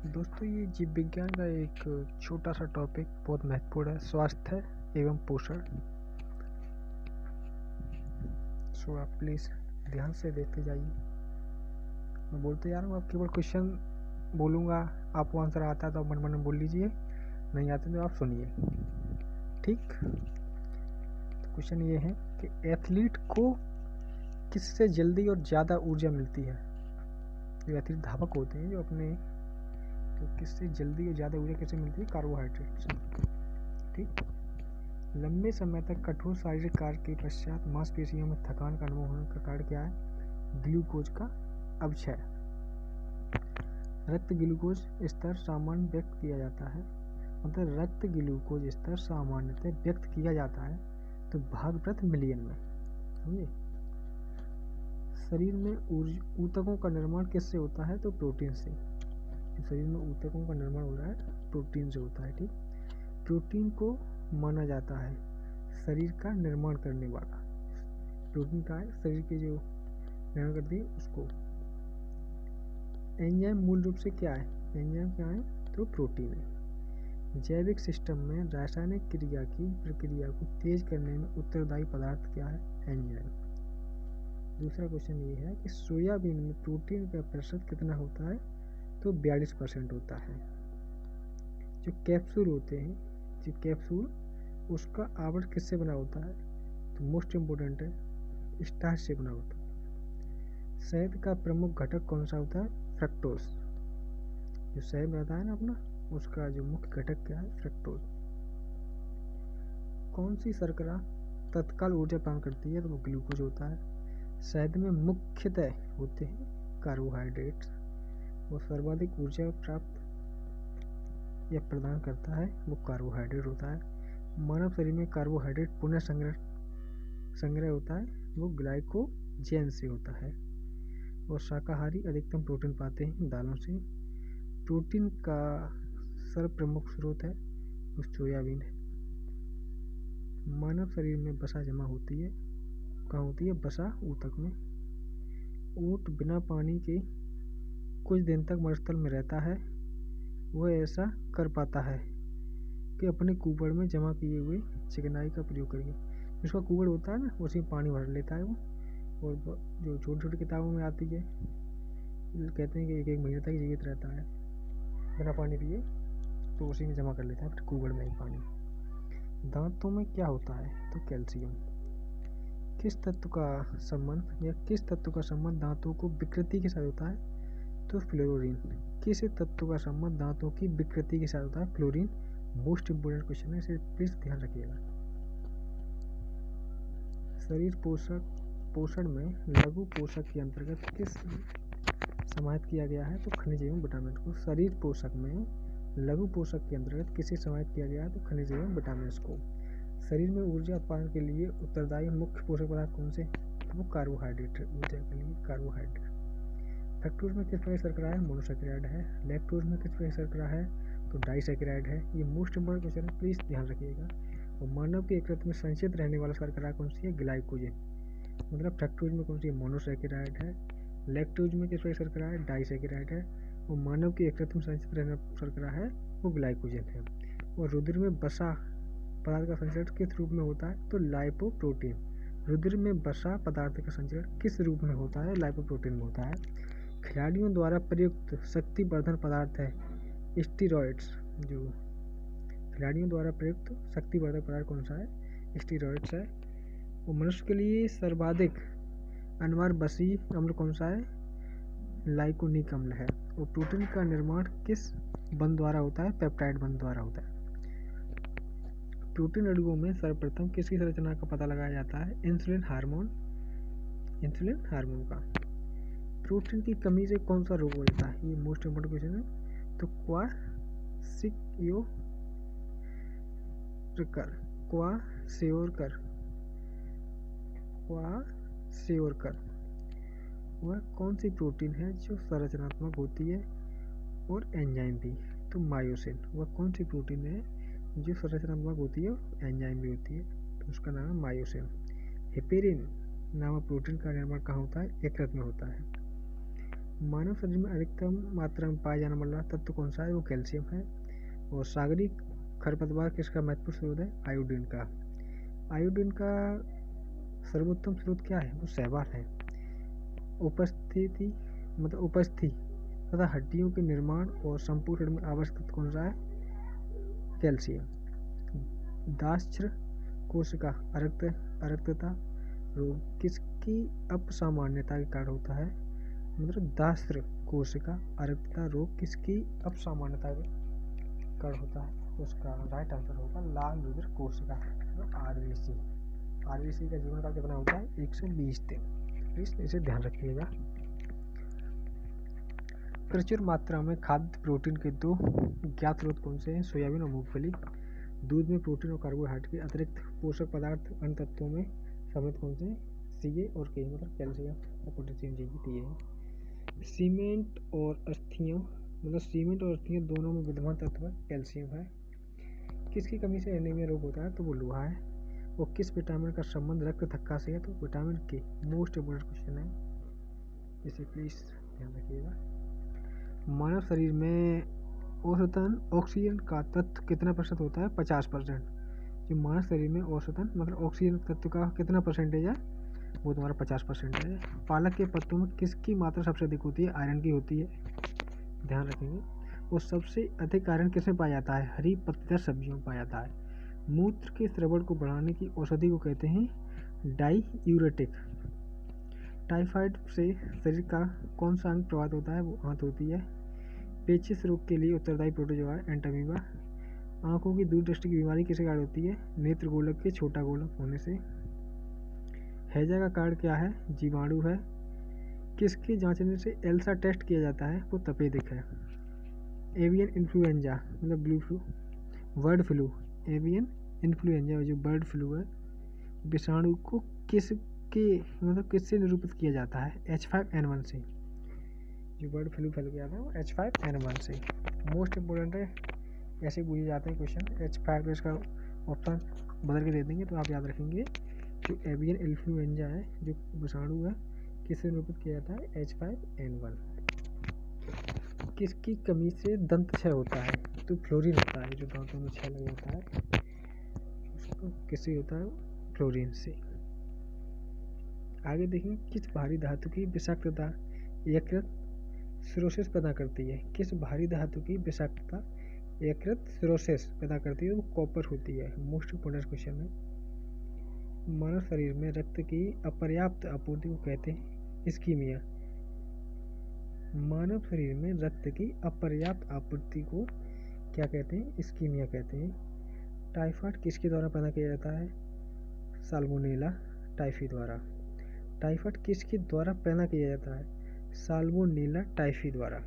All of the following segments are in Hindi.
दोस्तों, ये जीव विज्ञान का एक छोटा सा टॉपिक बहुत महत्वपूर्ण है, स्वास्थ्य एवं पोषण। सो आप प्लीज़ ध्यान से देखते जाइए। मैं बोलते जा रहा हूँ, आप केवल क्वेश्चन बोलूँगा, आपको आंसर आता है तो आप मन मन में बोल लीजिए, नहीं आते तो आप सुनिए, ठीक। तो क्वेश्चन ये है कि एथलीट को किससे जल्दी और ज़्यादा ऊर्जा मिलती है। जो एथलीट धावक होते हैं, जो अपने तो किससे जल्दी और ज़्यादा ऊर्जा कैसे मिलती है? कार्बोहाइड्रेट से, ठीक। लंबे समय तक कठोर शारीरिक कार्य के पश्चात मांसपेशियों में थकान का अनुभव होने का कारण क्या है? ग्लूकोज का अपक्षय। रक्त ग्लूकोज स्तर सामान्य व्यक्त किया जाता है, मतलब रक्त ग्लूकोज स्तर सामान्यतः व्यक्त किया जाता है तो भाग प्रति मिलियन में, समझे। शरीर में ऊतकों का निर्माण किससे होता है? तो प्रोटीन से। शरीर में ऊतकों का निर्माण हो रहा है प्रोटीन से होता है, ठीक। प्रोटीन को माना जाता है शरीर का निर्माण करने वाला। प्रोटीन का है शरीर के जो निर्माण करती है उसको। एंजाइम मूल रूप से क्या है? एंजाइम क्या है? तो प्रोटीन है। जैविक सिस्टम में रासायनिक क्रिया की प्रक्रिया को तेज करने में उत्तरदायी पदार्थ क्या है? एंजाइम। दूसरा क्वेश्चन ये है कि सोयाबीन में प्रोटीन का प्रतिशत कितना होता है? तो 42% होता है। जो कैप्सूल होते हैं, जो कैप्सूल उसका आवरण किससे बना होता है? तो मोस्ट इम्पोर्टेंट है, स्टार्च से बना होता है। शहद का प्रमुख घटक कौन सा होता है? फ्रक्टोज। जो शहद रहता है ना अपना, उसका जो मुख्य घटक क्या है? फ्रक्टोज। कौन सी शर्करा तत्काल ऊर्जा प्रदान करती है? तो वो ग्लूकोज होता है। शहद में मुख्यतः होते हैं कार्बोहाइड्रेट्स। वो सर्वाधिक ऊर्जा प्राप्त या प्रदान करता है वो कार्बोहाइड्रेट होता है। मानव शरीर में कार्बोहाइड्रेट पुनः संग्रह होता है वो ग्लाइकोजेन से होता है। और शाकाहारी अधिकतम प्रोटीन पाते हैं दालों से। प्रोटीन का सर्वप्रमुख स्रोत है वो सोयाबीन है। मानव शरीर में वसा जमा होती है, कहाँ होती है? वसा ऊतक में। ऊँट बिना पानी के कुछ दिन तक मरुस्थल में रहता है। वह ऐसा कर पाता है कि अपने कुबड़ में जमा किए हुए चिकनाई का प्रयोग करके, जिसका कुबड़ होता है ना, उसी में पानी भर लेता है वो। और जो छोटी छोटी किताबों में आती है, कहते हैं कि एक महीने तक जीवित रहता है बिना पानी पिए, तो उसी में जमा कर लेता है अपने कुबड़ में ही पानी। दांतों में क्या होता है? तो कैल्शियम। किस तत्व का संबंध दांतों को विकृति के साथ होता है? तो फ्लोरीन। किस तत्व का संबंध दांतों की विकृति के साथ होता है? फ्लोरीन। मोस्ट इम्पोर्टेंट क्वेश्चन है, इसे प्लीज ध्यान रखिएगा। शरीर पोषण में लघु पोषक के अंतर्गत किस समाहित किया गया है? तो खनिज एवं विटामिन को। शरीर पोषक में लघु पोषक के अंतर्गत किसे समाहित किया गया है? तो खनिज एवं विटामिन को। शरीर में ऊर्जा उत्पादन के लिए उत्तरदायी मुख्य पोषक पदार्थ कौन से? तो वो कार्बोहाइड्रेट है, ऊर्जा के लिए कार्बोहाइड्रेट। फ्रक्टोज में किस प्रकार शर्करा है? मोनोसैकेराइड है। लैक्टोज में किस प्रकार शर्करा है? तो डाइसैकेराइड है। ये मोस्ट इम्पोर्टेंट क्वेश्चन है, प्लीज ध्यान रखिएगा। और मानव के यकृत में संचित रहने वाला शर्करा कौन सी है? ग्लाइकोजन। मतलब फ्रक्टोज में कौन सी है? मोनोसैकेराइड है। लैक्टोज में किस प्रकार शर्करा है? डाइसैकेराइड है। और मानव के यकृत में संचित रहने वाला शर्करा है वो ग्लाइकोजन है। और रुधिर में वसा पदार्थ का संचरण किस रूप में होता है? तो लाइपोप्रोटीन। रुधिर में वसा पदार्थ का संचरण किस रूप में होता है? लाइपोप्रोटीन में होता है। खिलाड़ियों द्वारा प्रयुक्त शक्तिवर्धन पदार्थ है स्टीरॉयड्स। जो खिलाड़ियों द्वारा प्रयुक्त शक्तिवर्धक पदार्थ कौन सा है? स्टीरॉयड्स है। और मनुष्य के लिए सर्वाधिक अनिवार्य बसी अम्ल कौन सा है? लाइकोनिक अम्ल है। और प्रोटीन का निर्माण किस बंध द्वारा होता है? पेप्टाइड बंध द्वारा होता है। प्रोटीन अणुओं में सर्वप्रथम किसकी संरचना का पता लगाया जाता है? इंसुलिन हार्मोन का। प्रोटीन की कमी से कौन सा रोग हो जाता है? ये मोस्ट इम्पोर्टेंट क्वेश्चन है। तो क्वाशेओरकर वह कौन सी प्रोटीन है जो संरचनात्मक होती है और एंजाइम भी? तो मायोसिन। वह कौन सी प्रोटीन है जो संरचनात्मक होती है और एंजाइम भी होती है? तो उसका नाम है मायोसिन। हेपेरिन नामक प्रोटीन का निर्माण कहाँ होता है? यकृत में होता है। मानव शरीर में अधिकतम मात्रा में पाया जाने वाला तत्व कौन सा है? वो कैल्शियम है। और सागरीय खरपतवार किसका महत्वपूर्ण स्रोत है? आयोडीन का। आयोडीन का सर्वोत्तम स्रोत क्या है? वो शैवाल है। उपस्थिति तथा हड्डियों के निर्माण और संपूर्ण में आवश्यक तत्व कौन सा है? कैल्शियम। दाक्षर कोशिका अरक्तता रोग किसकी अपसामान्यता के कारण होता है? दाक्षर कोशिका अरक्तता रोग किसकी अपसामान्यता के कारण होता है? उसका राइट आंसर होगा लाल रुधिर कोशिका, आरबीसी। आरबीसी का जीवन काल कितना होता है? 120 दिन। प्लीज इसे ध्यान रखिएगा। प्रचुर मात्रा में खाद्य प्रोटीन के दो ज्ञात स्रोत कौन से हैं? सोयाबीन और मूंगफली। दूध में प्रोटीन और कार्बोहाइड्रेट के अतिरिक्त पोषक पदार्थ अन्य तत्वों में सम्मिलित कौन से? सी और के, मतलब कैल्शियम और पोटेशियम, जी है। सीमेंट और अस्थियां दोनों में विद्यमान तत्व कैल्शियम है। किसकी कमी से एनीमिया रोग होता है? तो वो लोहा है। और किस विटामिन का संबंध रक्त थक्का से है? तो विटामिन के। मोस्ट इम्पोर्टेंट क्वेश्चन है, इसे प्लीज ध्यान रखिएगा। मानव शरीर में औसतन ऑक्सीजन का तत्व कितना प्रतिशत होता है? 50%। जो मानव शरीर में औसतन मतलब ऑक्सीजन तत्व का कितना परसेंटेज है? वो तुम्हारा 50% है। पालक के पत्तों में किसकी मात्रा सबसे अधिक होती है? आयरन की होती है, ध्यान रखेंगे। और सबसे अधिक आयरन किसमें पाया जाता है? हरी पत्तेदार सब्जियों में पाया जाता है। मूत्र के स्रवण को बढ़ाने की औषधि को कहते हैं डाईयूरेटिक। टाइफाइड से शरीर का कौन सा अंग प्रभावित होता है? वो आंत होती है। पेचिश रोग के लिए उत्तरदायी प्रोटोजोआ एंटामीबा। आंखों की दूरदृष्टि की बीमारी किसके कारण होती है? नेत्र गोलक के छोटा गोलक होने से। हैजा का कारण क्या है? जीवाणु है। किसके जांचने से एल्सा टेस्ट किया जाता है? वो तपेदिक है। एवियन इन्फ्लुएंजा मतलब blue flu, bird flu. Avian influenza जो बर्ड फ्लू है, विषाणु को किससे निरूपित किया जाता है? H5N1 से। जो बर्ड फ्लू फैल गया था वो H5N1 से। मोस्ट इम्पोर्टेंट है, ऐसे पूछे जाते हैं क्वेश्चन। H5 इसका ऑप्शन बदल के दे देंगे तो आप याद रखेंगे। जो एवियन इन्फ्लुएंजा है, जो विषाणु है, किससे निरूपित किया जाता है? H5N1। किसकी कमी से दंत क्षय होता है? तो फ्लोरीन होता है। जो दांतों में क्षय लग जाता है उसको किससे होता है? फ्लोरीन से। आगे देखेंगे, किस भारी धातु की विषाक्तता यकृत सिरोसिस पैदा करती है? किस भारी धातु की विषाक्तता यकृत सिरोसिस पैदा करती है? वो कॉपर होती है। मोस्ट इम्पोर्टेंट क्वेश्चन है। मानव शरीर में रक्त की अपर्याप्त आपूर्ति को कहते हैं इस्कीमिया। मानव शरीर में रक्त की अपर्याप्त आपूर्ति को क्या कहते हैं? इस्कीमिया कहते हैं। टाइफाइड किसके द्वारा पैदा किया जाता है? साल्मोनेला टाइफी द्वारा। टाइफाइड किसके द्वारा पैदा किया जाता है? साल्मोनेला टाइफी द्वारा।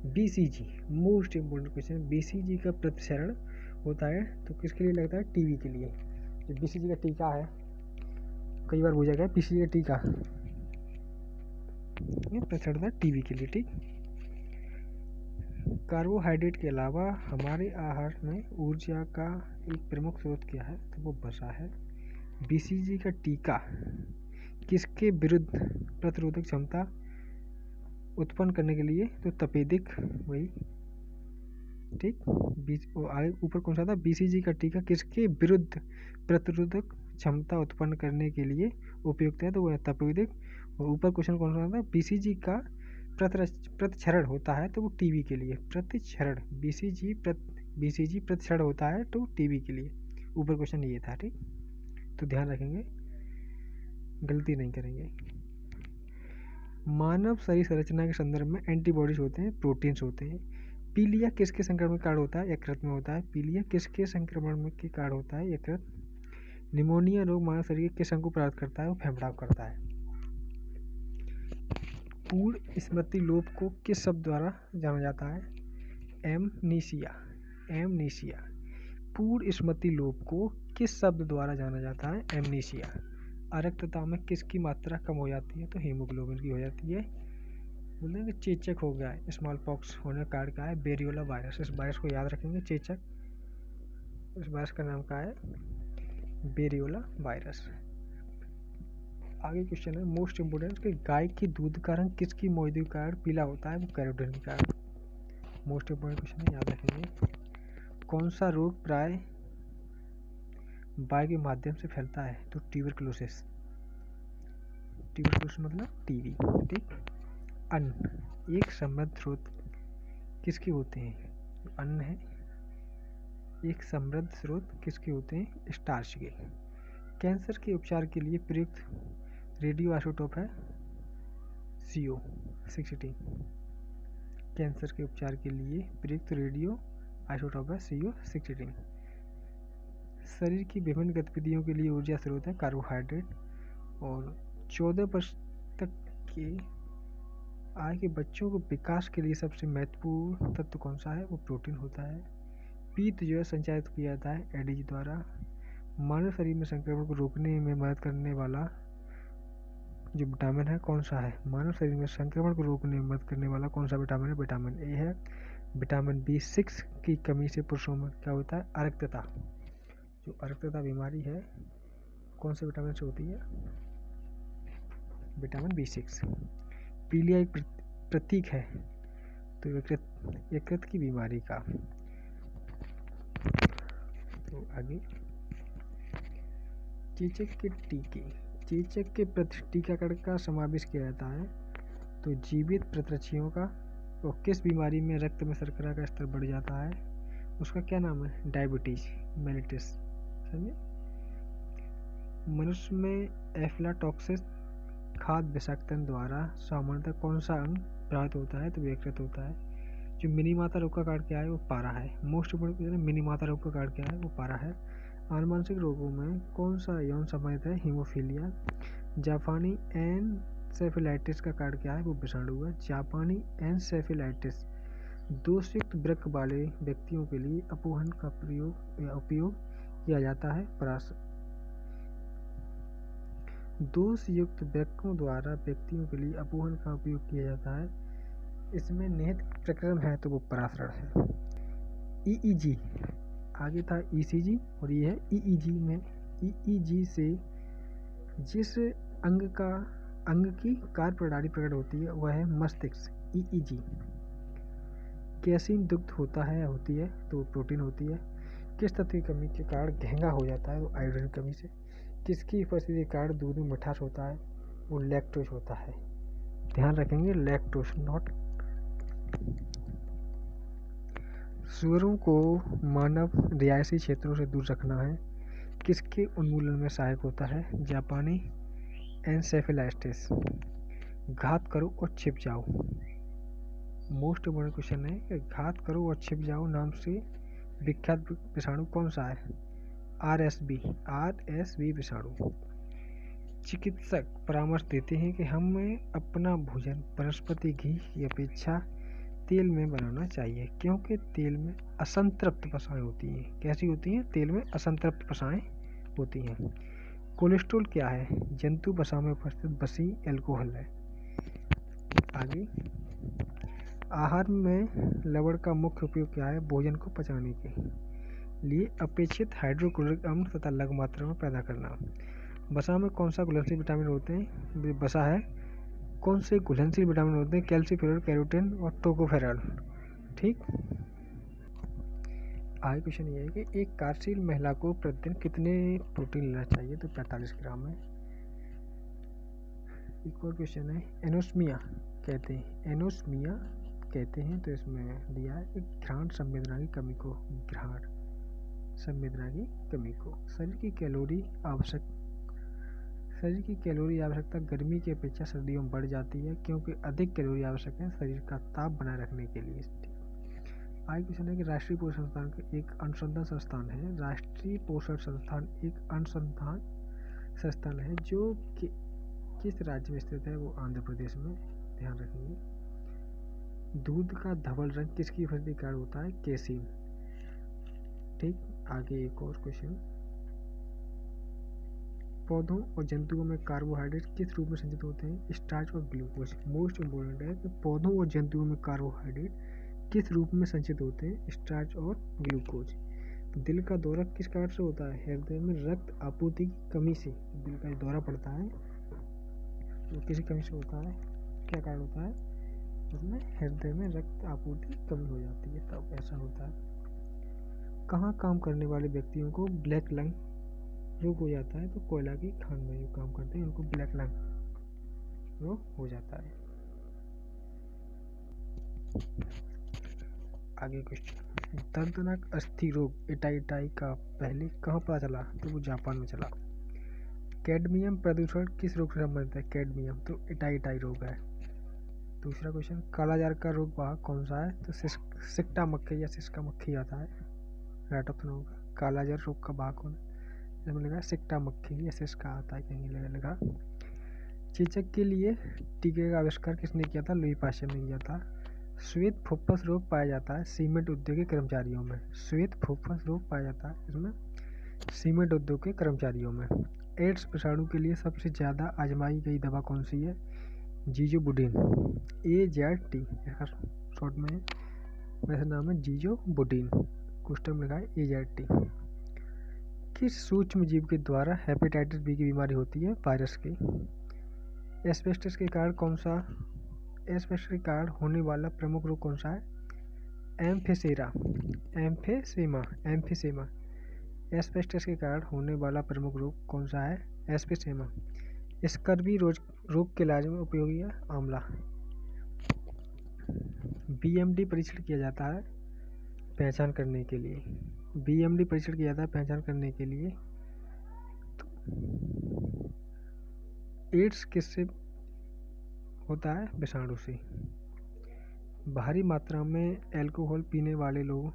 BCG most important question. BCG का प्रतिसरण होता है तो किसके लिए लगता है? टीबी के लिए। जो बीसीजी का टीका है, कई बार पूछा गया बीसीजी का टीका, ये प्रतिसरण होता है टीबी के लिए। ठीक। कार्बोहाइड्रेट के अलावा हमारे आहार में ऊर्जा का एक प्रमुख स्रोत क्या है? तो वो वसा है। बीसीजी का टीका किसके विरुद्ध प्रतिरोधक क्षमता उत्पन्न करने के लिए? तो तपेदिक, वही। ठीक। आगे ऊपर कौन सा था? बीसीजी का टीका किसके विरुद्ध प्रतिरोधक क्षमता उत्पन्न करने के लिए उपयुक्त है? तो वो है तपेदिक। और ऊपर क्वेश्चन कौन सा था? बीसीजी का प्रतिक्षरण होता है तो वो टीबी के लिए। प्रतिक्षरण बीसीजी प्रतिक्षरण होता है तो टीबी के लिए। ऊपर क्वेश्चन ये था। ठीक, तो ध्यान रखेंगे, गलती नहीं करेंगे। मानव शरीर संरचना के संदर्भ में एंटीबॉडीज होते हैं, प्रोटीन्स होते हैं। पीलिया किसके संक्रमण के कारण होता है? यकृत में होता है। पीलिया किसके संक्रमण में के कारण होता है? यकृत। निमोनिया रोग मानव शरीर के किस अंग को प्रभावित करता है? वो फेफड़ा को करता है। पूर्ण स्मृति लोप को किस शब्द द्वारा जाना जाता है? एमनीसिया। एमनीसिया। पूर्ण स्मृति लोप को किस शब्द द्वारा जाना जाता है? एमनीसिया। अरक्तता में किसकी मात्रा कम हो जाती है? तो हीमोग्लोबिन की हो जाती है। बोलते हैं कि चेचक हो गया है, स्मॉल पॉक्स होने का कारण क्या है? बेरियोला वायरस। इस वायरस को याद रखेंगे, चेचक। इस वायरस का नाम क्या है? बेरियोला वायरस। आगे क्वेश्चन है मोस्ट इम्पोर्टेंट कि गाय की दूध का रंग किसकी मौजूदगी के कारण पीला होता है? वो कैरोटीन के कारण। मोस्ट इम्पोर्टेंट क्वेश्चन है, याद रखेंगे। कौन सा रोग प्राय वायु के माध्यम से फैलता है? तो ट्यूबरकुलोसिस। ट्यूबरकुलोसिस मतलब टीबी। ठीक। अन्न एक समृद्ध स्रोत किसके होते हैं? अन्न है एक समृद्ध स्रोत किसके होते हैं? स्टार्च के। कैंसर के उपचार के लिए प्रयुक्त रेडियो आइसोटोप है CO-60। कैंसर के उपचार के लिए प्रयुक्त रेडियो आइसोटोप है CO-60। शरीर की विभिन्न गतिविधियों के लिए ऊर्जा स्रोत है कार्बोहाइड्रेट। और 14 वर्ष तक के आयु के बच्चों को विकास के लिए सबसे महत्वपूर्ण तत्व कौन सा है? वो प्रोटीन होता है। पीत जो है संचारित किया जाता है एडीजी द्वारा। मानव शरीर में संक्रमण को रोकने में मदद करने वाला जो विटामिन है कौन सा है? मानव शरीर में संक्रमण को रोकने में मदद करने वाला कौन सा विटामिन है? विटामिन ए है। विटामिन B6 की कमी से पुरुषों में क्या होता है? अरक्तता। जो अरक्तता बीमारी है कौन से विटामिन से होती है? Vitamin B6। पीलिया एक प्रतीक है तो यकृत की बीमारी का। तो आगे चेचक के टीके। चेचक के प्रति टीकाकरण का समावेश किया जाता है तो जीवित प्रतिरक्षियों का। और किस बीमारी में रक्त में शर्करा का स्तर बढ़ जाता है? उसका क्या नाम है? Diabetes mellitus. समझे? मनुष्य में एफ्लाटॉक्सिस खाद्य विषाक्तन द्वारा सामान्यतः कौन सा अंग प्रभावित होता है? तो यकृत होता है। जो मिनीमाता रोग का कारण क्या है? वो पारा है। मोस्ट इम्पोर्टेंट मिनीमाता रोग का कारण क्या है? वो पारा है। आनुवंशिक रोगों में कौन सा यौन सम्बन्धित है? हीमोफीलिया। जापानी एनसेफेलाइटिस का कारण क्या है? वो विषाणु है। जापानी एनसेफेलाइटिस दोषयुक्त वृक्क वाले व्यक्तियों के लिए अपोहन का उपयोग किया जाता है। दोषयुक्त वृक्कों द्वारा व्यक्तियों के लिए अपोहन का उपयोग किया जाता है। इसमें निहित प्रक्रम है तो वो पराशरण है। EEG आगे था ECG और ये है EEG। में EEG से जिस अंग की कार्य प्रणाली प्रकट होती है वह है मस्तिष्क। EEG। कैसीन दुग्ध होता है या होती है? तो प्रोटीन होती है। किस तत्व की कमी के कारण घेंगा हो जाता है? वो आयोडीन की कमी से। किसकी उपस्थिति के कारण दूध में मिठास होता है? वो लैक्टोज होता है। ध्यान रखेंगे लैक्टोज नॉट। सुअरों को मानव रिहायशी क्षेत्रों से दूर रखना है। किसके उन्मूलन में सहायक होता है? जापानी एनसेफेलाइटिस। घात करो और छिप जाओ। मोस्ट इम्पोर्टेंट क्वेश्चन है कि घात करो और छिप जाओ नाम से विख्यात विषाणु कौन सा है? RSV विषाणु। चिकित्सक परामर्श देते हैं कि हमें अपना भोजन वनस्पति घी की अपेक्षा तेल में बनाना चाहिए क्योंकि तेल में असंतृप्त वसाएं होती हैं। कैसी होती हैं? तेल में असंतृप्त वसाएं होती हैं। कोलेस्ट्रॉल क्या है? जंतु वसा में उपस्थित वसी एल्कोहल है। आगे आहार में लवण का मुख्य उपयोग क्या है? भोजन को पचाने के लिए अपेक्षित हाइड्रोक्लोरिक अम्ल तथा लघु मात्रा में पैदा करना। वसा में कौन सा घुलनशील विटामिन होते हैं? वसा है। कौन से घुलनशील विटामिन होते हैं? कैल्सीफेरॉल, कैरोटीन और टोकोफेरॉल। ठीक। आगे क्वेश्चन ये है कि एक कार्यशील महिला को प्रतिदिन कितने प्रोटीन लेना चाहिए? तो 45 ग्राम है। एक और क्वेश्चन है एनोस्मिया कहते हैं। एनोस्मिया कहते हैं तो इसमें दिया है कि घ्राण संवेदना की कमी को। घ्राण संवेदना की कमी को। शरीर की कैलोरी आवश्यकता गर्मी की अपेक्षा सर्दियों में बढ़ जाती है क्योंकि अधिक कैलोरी आवश्यक है शरीर का ताप बनाए रखने के लिए। आगे क्वेश्चन है कि राष्ट्रीय पोषण संस्थान का एक अनुसंधान संस्थान है। राष्ट्रीय पोषण संस्थान एक अनुसंधान संस्थान है जो कि किस राज्य में स्थित है? वो आंध्र प्रदेश में। ध्यान रखेंगे। दूध का धवल रंग किसकी उपस्थिति के कारण होता है? केसीन। ठीक। आगे एक और क्वेश्चन, पौधों और जंतुओं में कार्बोहाइड्रेट किस रूप में संचित होते हैं? स्टार्च और ग्लूकोज। मोस्ट इम्पोर्टेंट है कि पौधों और जंतुओं में कार्बोहाइड्रेट किस रूप में संचित होते हैं? स्टार्च और ग्लूकोज। दिल का दौरा किस कारण से होता है? हृदय में रक्त आपूर्ति की कमी से दिल का दौरा पड़ता है जो किसी कमी से होता है, क्या कारण होता है, उसमें हृदय में रक्त आपूर्ति कमी हो जाती है, तब ऐसा होता है। कहाँ काम करने वाले व्यक्तियों को ब्लैक लंग रोग हो जाता है, तो कोयला की खान में जो काम करते हैं उनको ब्लैक लंग रोग हो जाता है। आगे क्वेश्चन, दर्दनाक अस्थि रोग इटाई का पहले कहाँ पता चला, तो वो जापान में चला। कैडमियम प्रदूषण किस रोग से संबंधित है, कैडमियम तो इटाई रोग है। दूसरा क्वेश्चन, कालाजार का रोग वाहक कौन सा है, तो सिक्टा मक्खी या सिस्का मक्खी आता है, राइट ऑप्शन होगा। कालाजार रोग का वाहक कौन है, इसमें लगा सिक्टा मक्खी या सिस्का आता है, कहीं लगा। चेचक के लिए टीके का आविष्कार किसने किया था, लुई पाश्चर ने किया था। श्वेत फुफ्फुस रोग पाया जाता है सीमेंट उद्योग के कर्मचारियों में, श्वेत फुफ्फुस रोग पाया जाता है इसमें सीमेंट उद्योग के कर्मचारियों में। एड्स विषाणु के लिए सबसे ज़्यादा आजमाई गई दवा कौन सी है, जीजोबुडिन, AZT, इसका शॉर्ट में वैसे नाम है जीजोबुडिन, क्वेश्चन लिखा है AZT। किस सूक्ष्म जीव के द्वारा हेपेटाइटिस बी की बीमारी होती है, वायरस की। एस्बेस्टस के कारण कौन सा, एस्बेस्टस के कारण होने वाला प्रमुख रोग कौन सा है, एम्फीसेमा। एस्बेस्टस के कारण होने वाला प्रमुख रोग कौन सा है, एस्फीसेमा। स्कर्वी रोग के इलाज में उपयोगी है आंवला। BMD परीक्षण किया जाता है पहचान करने के लिए, BMD परीक्षण किया जाता है पहचान करने के लिए। तो एड्स किससे होता है, विषाणु से। भारी मात्रा में अल्कोहल पीने वाले लोग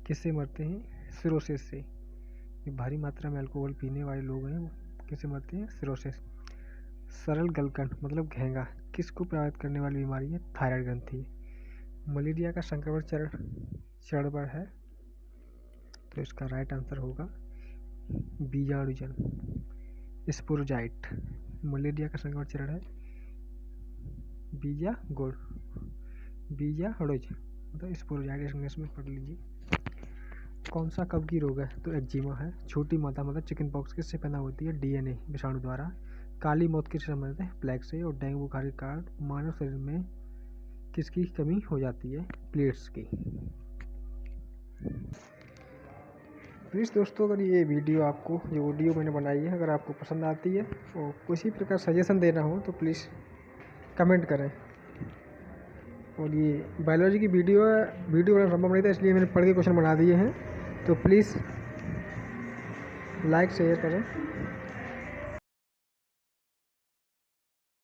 किससे मरते हैं, सिरोसिस से। ये भारी मात्रा में अल्कोहल पीने वाले लोग हैं वो किससे मरते हैं, सिरोसिस। सरल गलकंड मतलब घेंगा किसको प्रभावित करने वाली बीमारी है, थायराइड ग्रंथि। मलेरिया का संक्रमण चरण पर है, तो इसका राइट आंसर होगा बीजाणुजन, स्पोरोजाइट। मलेरिया का संक्रमण चरण है बीजाणुज मतलब स्पोरोजाइट, इंग्लिश में पढ़ लीजिए। कौन सा कवकी रोग है, तो एक्जिमा है। छोटी माता मतलब चिकन पॉक्स किससे पैदा होती है, DNA विषाणु द्वारा। काली मौत किससे संबंधित है, प्लेग से। और डेंगू बुखार के कारण मानव शरीर में किसकी कमी हो जाती है, प्लेट्स की। प्लीज़ दोस्तों, अगर ये वीडियो आपको, जो वीडियो मैंने बनाई है, अगर आपको पसंद आती है और किसी प्रकार सजेशन देना हो तो प्लीज़ कमेंट करें। और ये बायोलॉजी की वीडियो बनाना संभव नहीं था, इसलिए मैंने पढ़ के क्वेश्चन बना दिए हैं, तो प्लीज़ लाइक शेयर करें।